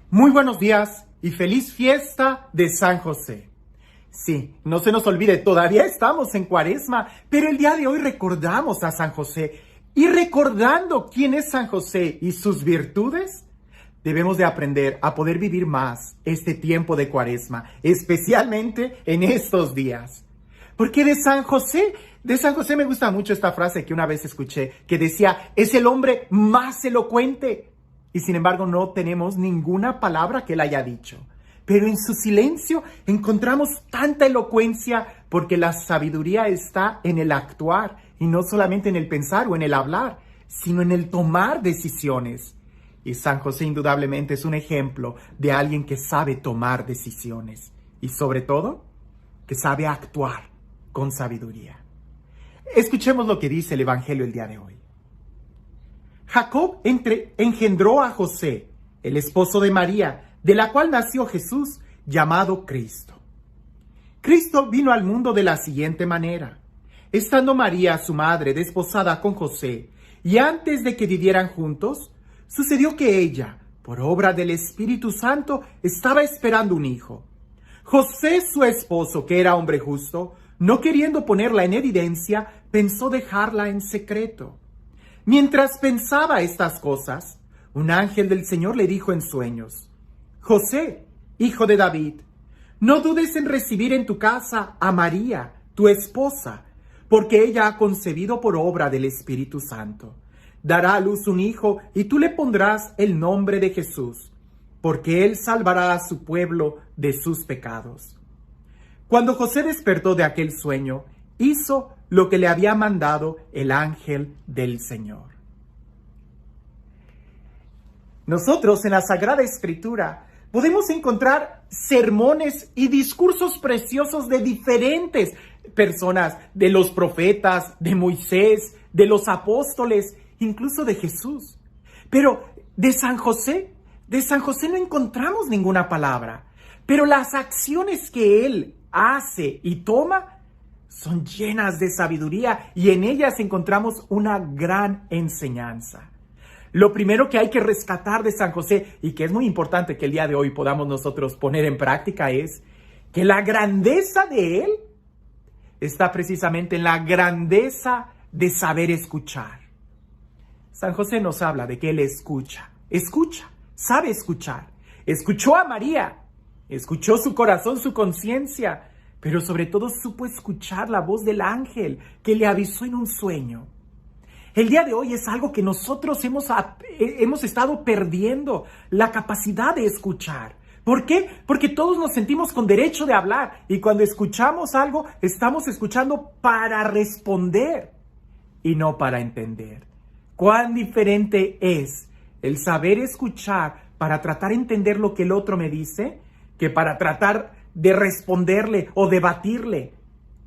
Muy buenos días y feliz fiesta de San José. Sí, no se nos olvide, todavía estamos en Cuaresma, pero el día de hoy recordamos a San José. Y recordando quién es San José y sus virtudes, debemos de aprender a poder vivir más este tiempo de Cuaresma, especialmente en estos días. Porque de San José me gusta mucho esta frase que una vez escuché, que decía, es el hombre más elocuente. Y sin embargo no tenemos ninguna palabra que él haya dicho. Pero en su silencio encontramos tanta elocuencia porque la sabiduría está en el actuar y no solamente en el pensar o en el hablar, sino en el tomar decisiones. Y San José indudablemente es un ejemplo de alguien que sabe tomar decisiones y sobre todo que sabe actuar con sabiduría. Escuchemos lo que dice el Evangelio el día de hoy. Jacob engendró a José, el esposo de María, de la cual nació Jesús, llamado Cristo. Cristo vino al mundo de la siguiente manera. Estando María, su madre, desposada con José, y antes de que vivieran juntos, sucedió que ella, por obra del Espíritu Santo, estaba esperando un hijo. José, su esposo, que era hombre justo, no queriendo ponerla en evidencia, pensó dejarla en secreto. Mientras pensaba estas cosas, un ángel del Señor le dijo en sueños: José, hijo de David, no dudes en recibir en tu casa a María, tu esposa, porque ella ha concebido por obra del Espíritu Santo. Dará a luz un hijo y tú le pondrás el nombre de Jesús, porque él salvará a su pueblo de sus pecados. Cuando José despertó de aquel sueño, hizo lo que le había mandado el ángel del Señor. Nosotros en la Sagrada Escritura podemos encontrar sermones y discursos preciosos de diferentes personas, de los profetas, de Moisés, de los apóstoles, incluso de Jesús. Pero de San José no encontramos ninguna palabra. Pero las acciones que él hace y toma son llenas de sabiduría y en ellas encontramos una gran enseñanza. Lo primero que hay que rescatar de San José y que es muy importante que el día de hoy podamos nosotros poner en práctica es que la grandeza de él está precisamente en la grandeza de saber escuchar. San José nos habla de que él escucha, sabe escuchar. Escuchó a María, escuchó su corazón, su conciencia, pero sobre todo supo escuchar la voz del ángel que le avisó en un sueño. El día de hoy es algo que nosotros hemos estado perdiendo, la capacidad de escuchar. ¿Por qué? Porque todos nos sentimos con derecho de hablar y cuando escuchamos algo, estamos escuchando para responder y no para entender. ¿Cuán diferente es el saber escuchar para tratar de entender lo que el otro me dice que para tratar de responderle o debatirle?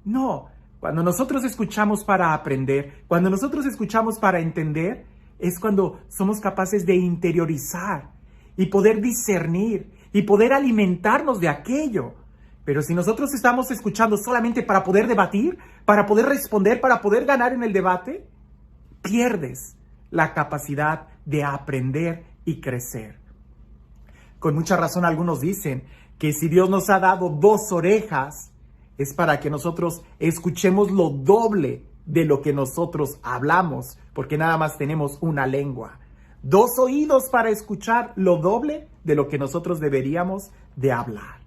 No, cuando nosotros escuchamos para aprender, cuando nosotros escuchamos para entender, es cuando somos capaces de interiorizar y poder discernir y poder alimentarnos de aquello. Pero si nosotros estamos escuchando solamente para poder debatir, para poder responder, para poder ganar en el debate, pierdes la capacidad de aprender y crecer. Con mucha razón algunos dicen que si Dios nos ha dado 2 orejas, es para que nosotros escuchemos lo doble de lo que nosotros hablamos, porque nada más tenemos una lengua. 2 oídos para escuchar lo doble de lo que nosotros deberíamos de hablar.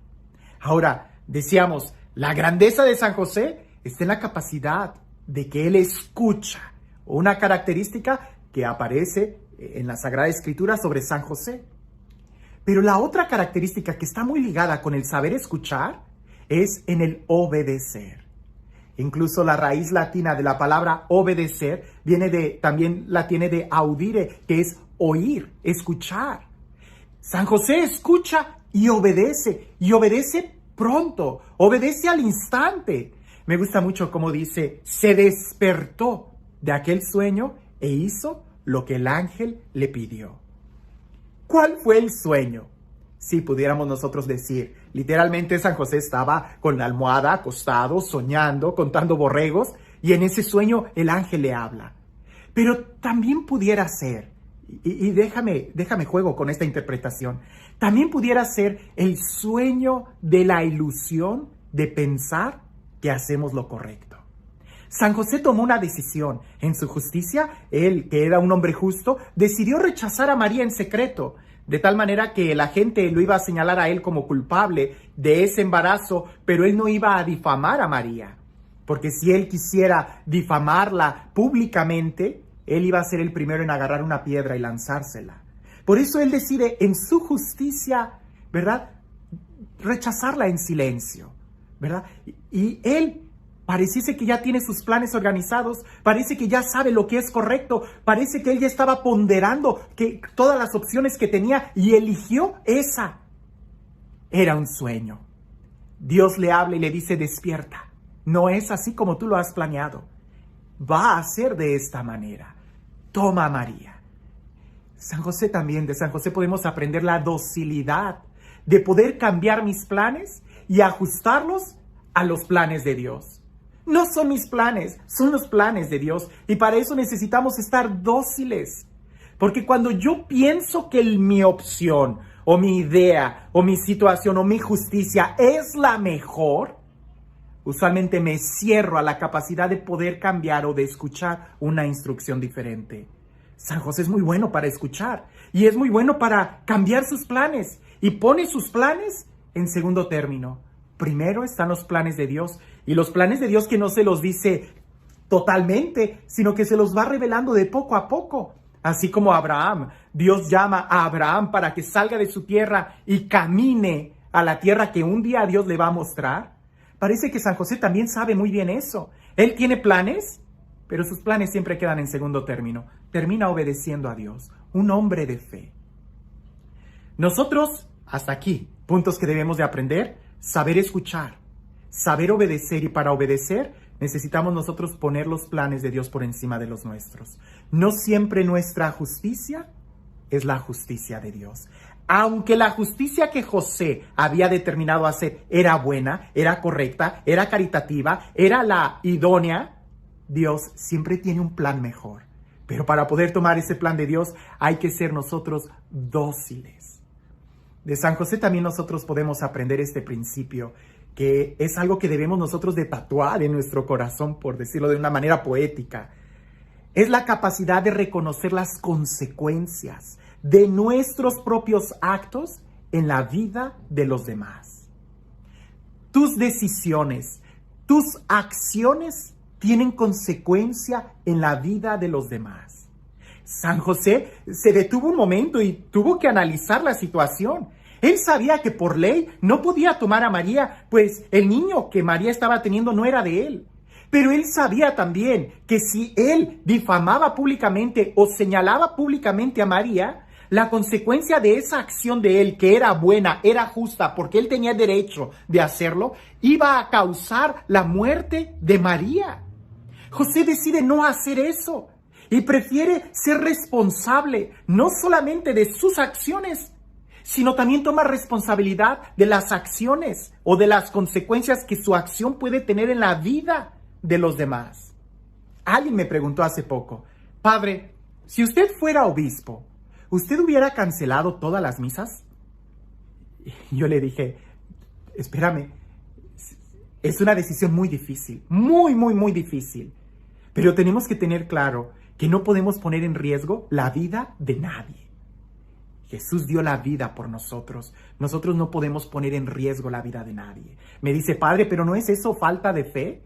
Ahora, decíamos, la grandeza de San José está en la capacidad de que él escucha, una característica que aparece en la Sagrada Escritura sobre San José. Pero la otra característica que está muy ligada con el saber escuchar es en el obedecer. Incluso la raíz latina de la palabra obedecer también la tiene de audire, que es oír, escuchar. San José escucha y obedece pronto, obedece al instante. Me gusta mucho cómo dice, se despertó de aquel sueño e hizo lo que el ángel le pidió. ¿Cuál fue el sueño? Si pudiéramos nosotros decir, literalmente San José estaba con la almohada, acostado, soñando, contando borregos, y en ese sueño el ángel le habla. Pero también pudiera ser Y déjame juego con esta interpretación. También pudiera ser el sueño de la ilusión de pensar que hacemos lo correcto. San José tomó una decisión. En su justicia, él, que era un hombre justo, decidió rechazar a María en secreto, de tal manera que la gente lo iba a señalar a él como culpable de ese embarazo, pero él no iba a difamar a María, porque si él quisiera difamarla públicamente, él iba a ser el primero en agarrar una piedra y lanzársela. Por eso él decide en su justicia, ¿verdad?, rechazarla en silencio, ¿verdad? Y él pareciese que ya tiene sus planes organizados, parece que ya sabe lo que es correcto, parece que él ya estaba ponderando que todas las opciones que tenía y eligió esa. Era un sueño. Dios le habla y le dice: despierta. No es así como tú lo has planeado. Va a ser de esta manera. Toma a María. San José también, de San José podemos aprender la docilidad de poder cambiar mis planes y ajustarlos a los planes de Dios. No son mis planes, son los planes de Dios. Y para eso necesitamos estar dóciles. Porque cuando yo pienso que mi opción, o mi idea, o mi situación, o mi justicia es la mejor, usualmente me cierro a la capacidad de poder cambiar o de escuchar una instrucción diferente. San José es muy bueno para escuchar y es muy bueno para cambiar sus planes y pone sus planes en segundo término. Primero están los planes de Dios, y los planes de Dios que no se los dice totalmente, sino que se los va revelando de poco a poco. Así como Abraham, Dios llama a Abraham para que salga de su tierra y camine a la tierra que un día Dios le va a mostrar. Parece que San José también sabe muy bien eso. Él tiene planes, pero sus planes siempre quedan en segundo término. Termina obedeciendo a Dios, un hombre de fe. Nosotros, hasta aquí, puntos que debemos de aprender: saber escuchar, saber obedecer, y para obedecer necesitamos nosotros poner los planes de Dios por encima de los nuestros. No siempre nuestra justicia es la justicia de Dios. Aunque la justicia que José había determinado hacer era buena, era correcta, era caritativa, era la idónea, Dios siempre tiene un plan mejor. Pero para poder tomar ese plan de Dios hay que ser nosotros dóciles. De San José también nosotros podemos aprender este principio, que es algo que debemos nosotros de tatuar en nuestro corazón, por decirlo de una manera poética. Es la capacidad de reconocer las consecuencias de nuestros propios actos en la vida de los demás. Tus decisiones, tus acciones tienen consecuencia en la vida de los demás. San José se detuvo un momento y tuvo que analizar la situación. Él sabía que por ley no podía tomar a María, pues el niño que María estaba teniendo no era de él. Pero él sabía también que si él difamaba públicamente o señalaba públicamente a María, la consecuencia de esa acción de él, que era buena, era justa, porque él tenía derecho de hacerlo, iba a causar la muerte de María. José decide no hacer eso y prefiere ser responsable no solamente de sus acciones, sino también toma responsabilidad de las acciones o de las consecuencias que su acción puede tener en la vida de los demás. Alguien me preguntó hace poco: padre, si usted fuera obispo, ¿usted hubiera cancelado todas las misas? Y yo le dije: espérame, es una decisión muy difícil, muy difícil. Pero tenemos que tener claro que no podemos poner en riesgo la vida de nadie. Jesús dio la vida por nosotros. Nosotros no podemos poner en riesgo la vida de nadie. Me dice: padre, ¿pero no es eso falta de fe?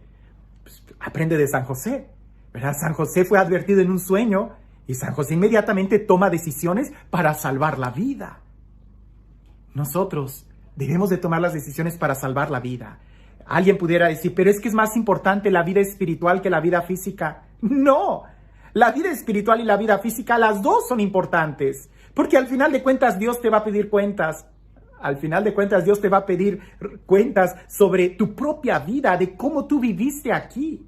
Pues, aprende de San José, ¿verdad? San José fue advertido en un sueño y San José inmediatamente toma decisiones para salvar la vida. Nosotros debemos de tomar las decisiones para salvar la vida. Alguien pudiera decir: pero es que es más importante la vida espiritual que la vida física. No, la vida espiritual y la vida física, las dos son importantes. Porque al final de cuentas Dios te va a pedir cuentas. Al final de cuentas Dios te va a pedir cuentas sobre tu propia vida, de cómo tú viviste aquí.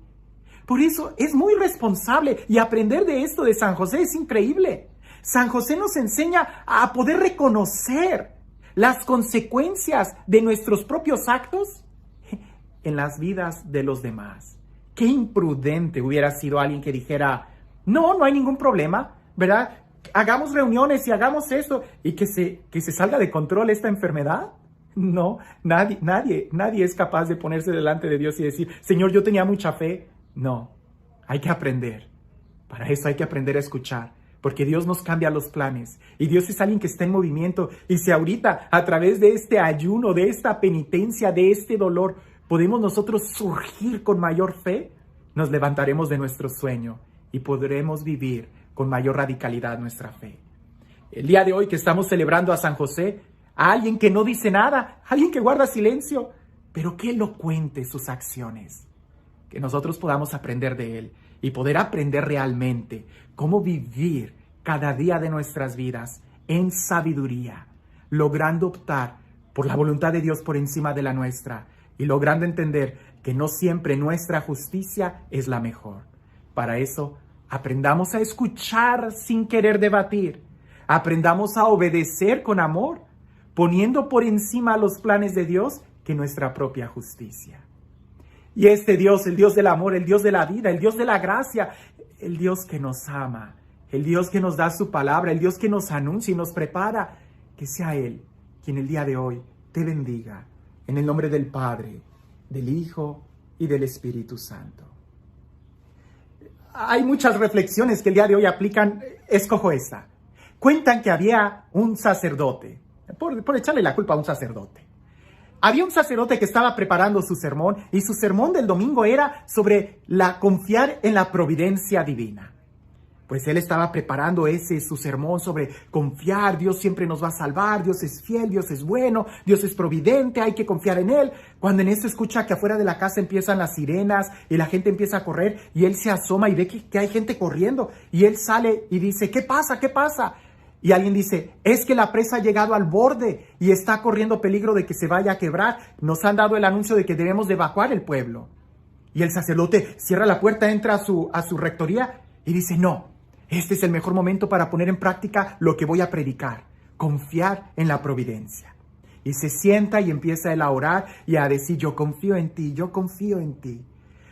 Por eso es muy responsable, y aprender de esto de San José es increíble. San José nos enseña a poder reconocer las consecuencias de nuestros propios actos en las vidas de los demás. Qué imprudente hubiera sido alguien que dijera: no hay ningún problema, ¿verdad? hagamos reuniones y hagamos esto y que se salga de control esta enfermedad. No, nadie es capaz de ponerse delante de Dios y decir, Señor, yo tenía mucha fe. No, hay que aprender. Para eso hay que aprender a escuchar, porque Dios nos cambia los planes y Dios es alguien que está en movimiento. Y si ahorita, a través de este ayuno, de esta penitencia, de este dolor, podemos nosotros surgir con mayor fe, nos levantaremos de nuestro sueño y podremos vivir con mayor radicalidad nuestra fe. El día de hoy que estamos celebrando a San José, a alguien que no dice nada, alguien que guarda silencio, pero qué elocuente sus acciones. Que nosotros podamos aprender de él y poder aprender realmente cómo vivir cada día de nuestras vidas en sabiduría, logrando optar por la voluntad de Dios por encima de la nuestra y logrando entender que no siempre nuestra justicia es la mejor. Para eso, aprendamos a escuchar sin querer debatir. Aprendamos a obedecer con amor, poniendo por encima los planes de Dios que nuestra propia justicia. Y este Dios, el Dios del amor, el Dios de la vida, el Dios de la gracia, el Dios que nos ama, el Dios que nos da su palabra, el Dios que nos anuncia y nos prepara, que sea Él quien el día de hoy te bendiga. En el nombre del Padre, del Hijo y del Espíritu Santo. Hay muchas reflexiones que el día de hoy aplican. Escojo esta. Cuentan que había un sacerdote, por echarle la culpa a un sacerdote. Había un sacerdote que estaba preparando su sermón y su sermón del domingo era sobre confiar en la providencia divina. Pues él estaba preparando su sermón sobre confiar, Dios siempre nos va a salvar, Dios es fiel, Dios es bueno, Dios es providente, hay que confiar en Él. Cuando en esto escucha que afuera de la casa empiezan las sirenas y la gente empieza a correr y él se asoma y ve que hay gente corriendo y él sale y dice, ¿qué pasa? ¿Qué pasa? Y alguien dice, es que la presa ha llegado al borde y está corriendo peligro de que se vaya a quebrar. Nos han dado el anuncio de que debemos de evacuar el pueblo. Y el sacerdote cierra la puerta, entra a su rectoría y dice, no. Este es el mejor momento para poner en práctica lo que voy a predicar, confiar en la providencia. Y se sienta y empieza él a orar y a decir, yo confío en ti, yo confío en ti.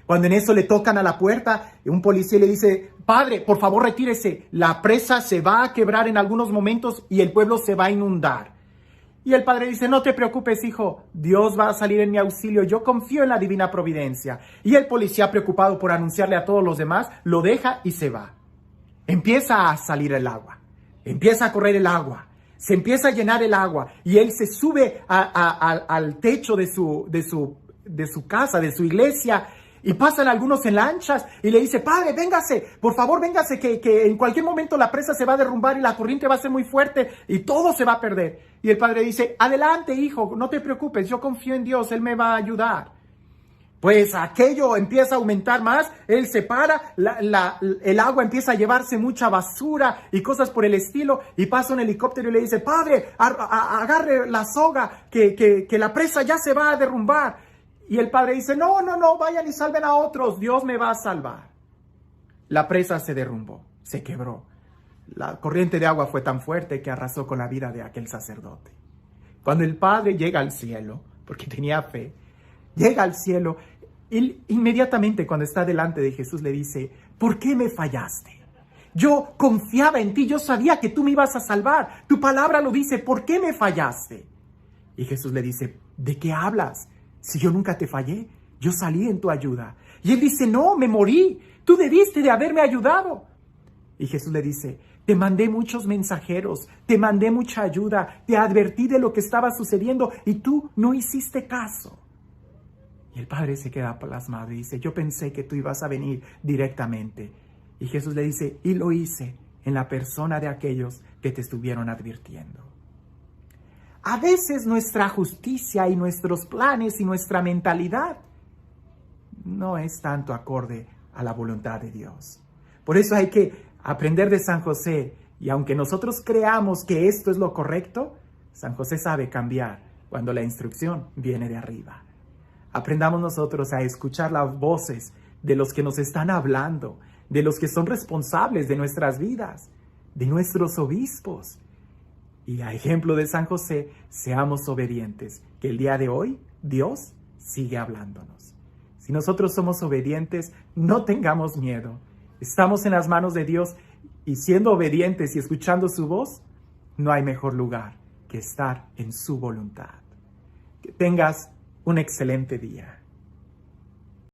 Cuando en eso le tocan a la puerta, un policía le dice, padre, por favor retírese, la presa se va a quebrar en algunos momentos y el pueblo se va a inundar. Y el padre dice, no te preocupes, hijo, Dios va a salir en mi auxilio, yo confío en la divina providencia. Y el policía, preocupado por anunciarle a todos los demás, lo deja y se va. Empieza a salir el agua, empieza a correr el agua, se empieza a llenar el agua y él se sube al techo de su casa, de su iglesia, y pasan algunos en lanchas y le dice, padre, véngase, por favor, véngase, que en cualquier momento la presa se va a derrumbar y la corriente va a ser muy fuerte y todo se va a perder. Y el padre dice, adelante, hijo, no te preocupes, yo confío en Dios, Él me va a ayudar. Pues aquello empieza a aumentar más, él se para, el agua empieza a llevarse mucha basura y cosas por el estilo, y pasa un helicóptero y le dice, padre, agarre la soga, que la presa ya se va a derrumbar. Y el padre dice, no, vayan y salven a otros, Dios me va a salvar. La presa se derrumbó, se quebró. La corriente de agua fue tan fuerte que arrasó con la vida de aquel sacerdote. Cuando el padre llega al cielo, porque tenía fe, llega al cielo, él inmediatamente cuando está delante de Jesús le dice, ¿por qué me fallaste? Yo confiaba en ti, yo sabía que tú me ibas a salvar, tu palabra lo dice, ¿por qué me fallaste? Y Jesús le dice, ¿de qué hablas? Si yo nunca te fallé, yo salí en tu ayuda. Y él dice, no, me morí, tú debiste de haberme ayudado. Y Jesús le dice, te mandé muchos mensajeros, te mandé mucha ayuda, te advertí de lo que estaba sucediendo y tú no hiciste caso. Y el padre se queda plasmado y dice, yo pensé que tú ibas a venir directamente. Y Jesús le dice, y lo hice en la persona de aquellos que te estuvieron advirtiendo. A veces nuestra justicia y nuestros planes y nuestra mentalidad no es tanto acorde a la voluntad de Dios. Por eso hay que aprender de San José. Y aunque nosotros creamos que esto es lo correcto, San José sabe cambiar cuando la instrucción viene de arriba. Aprendamos nosotros a escuchar las voces de los que nos están hablando, de los que son responsables de nuestras vidas, de nuestros obispos. Y a ejemplo de San José, seamos obedientes, que el día de hoy Dios sigue hablándonos. Si nosotros somos obedientes, no tengamos miedo. Estamos en las manos de Dios Y siendo obedientes y escuchando su voz, no hay mejor lugar que estar en su voluntad. Que tengas un excelente día.